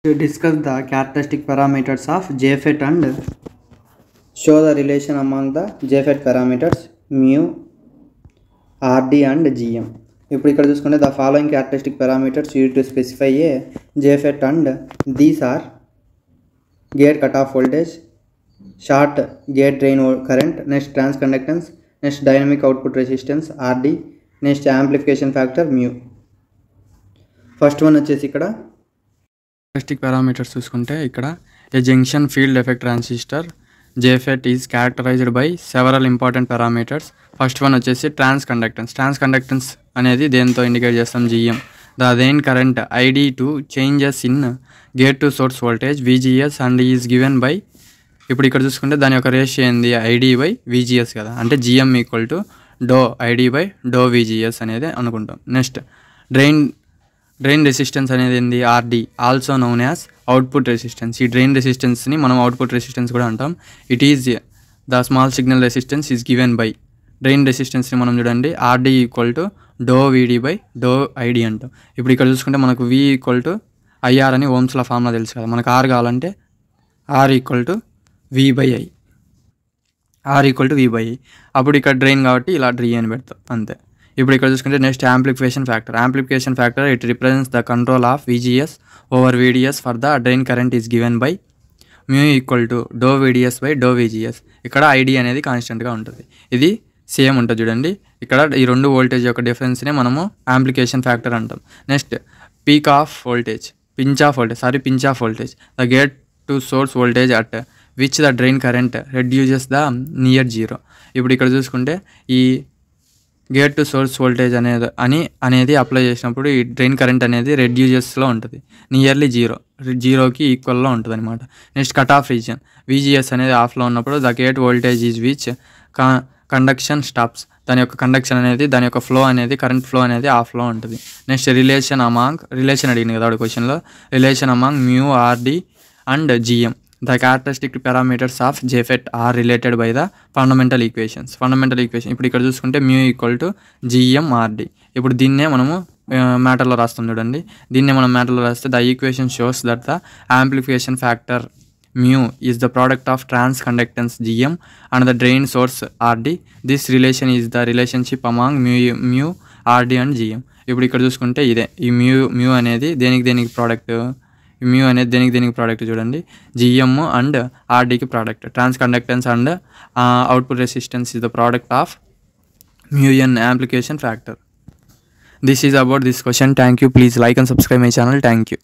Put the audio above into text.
To discuss the characteristic parameters of JFET and show the relation among the JFET parameters mu, RD and GM. ఇప్పుడు ఇక్కడ చూసుకుంటే the following characteristic parameters used to specify a JFET and these are gate cutoff voltage, short gate drain current, next transconductance, next dynamic output resistance RD, next amplification factor mu. First one వచ్చేసి ఇక్కడ characteristic parameters చూసుకుంటే ఇక్కడ a junction field effect transistor JFET is characterized by several important parameters. First one వచ్చేసి transconductance అనేది దేంతో indicate చేస్తాం GM. The drain current ID to changes in gate to source voltage VGS and is given by, ఇప్పుడు ఇక్కడ చూసుకుంటే దాని యొక్క ratio ఏంది ID by VGS కదా, అంటే GM ఈక్వల్ టు డో ID by డో VGS అనేది అనుకుంటాం. నెక్స్ట్ డ్రైన్ రెసిస్టెన్స్ అనేది ఏంది RD, also known as output resistance. ఈ డ్రైన్ రెసిస్టెన్స్ని మనం అవుట్పుట్ రెసిస్టెన్స్ కూడా అంటాం. It is the small signal resistance is given by, drain రెసిస్టెన్స్ని మనం చూడండి RD ఈక్వల్ టు డో VD బై డో ID అంటాం. ఇప్పుడు ఇక్కడ చూసుకుంటే మనకు V ఈక్వల్ టు IR అని ఓమ్స్ల ఫార్ములా తెలుసు కదా, మనకు R కావాలంటే R equal to V by I, R equal to V by I. అప్పుడు ఇక్కడ డ్రైన్ కాబట్టి ఇలా డ్రీ అని పెడతాం అంతే. ఇప్పుడు ఇక్కడ చూసుకుంటే next amplification factor it represents the control of VGS over VDS for the drain current is given by mu equal to do VDS by do VGS. ఇక్కడ ID అనేది కాన్స్టెంట్గా ఉంటుంది, ఇది సేమ్ ఉంటుంది చూడండి. ఇక్కడ ఈ రెండు వోల్టేజ్ యొక్క డిఫరెన్స్నే మనము యాంప్లిఫికేషన్ ఫ్యాక్టర్ అంటాం. Next pinch of voltage the gate to source voltage at which the drain current reduces the near zero. ఇప్పుడు ఇక్కడ చూసుకుంటే ఈ గేట్ టు సోర్స్ వోల్టేజ్ అనేది అప్లై చేసినప్పుడు ఈ డ్రైన్ కరెంట్ అనేది రెడ్యూజెస్లో ఉంటుంది, నియర్లీ జీరోకి ఈక్వల్లో ఉంటుంది అనమాట. Next cut off region VGS అనేది ఆఫ్లో ఉన్నప్పుడు the gate voltage is which conduction stops, దాని యొక్క కండక్షన్ అనేది దాని యొక్క ఫ్లో అనేది కరెంట్ ఫ్లో అనేది ఆఫ్లో ఉంటుంది. నెక్స్ట్ రిలేషన్ అడిగింది కదా క్వశ్చన్లో, relation among mu RD and GM. The characteristic parameters of JFET are related by the fundamental equation. ఇప్పుడు ఇక్కడ చూసుకుంటే mu equal to GM RD. ఇప్పుడు దీన్నే మనము మ్యాటర్లో రాస్తాం చూడండి. the equation shows that the amplification factor mu is the product of transconductance GM and the drain source RD. This relation is the relationship among mu RD and GM. ఇప్పుడు ఇక్కడ చూసుకుంటే ఇదే ఈ మ్యూ అనేది దేనికి ప్రోడక్ట్ చూడండి, GM and RDకి product. Transconductance and output resistance is the product of mu n amplification factor. This is about this question. Thank you. Please like and subscribe my channel. Thank you.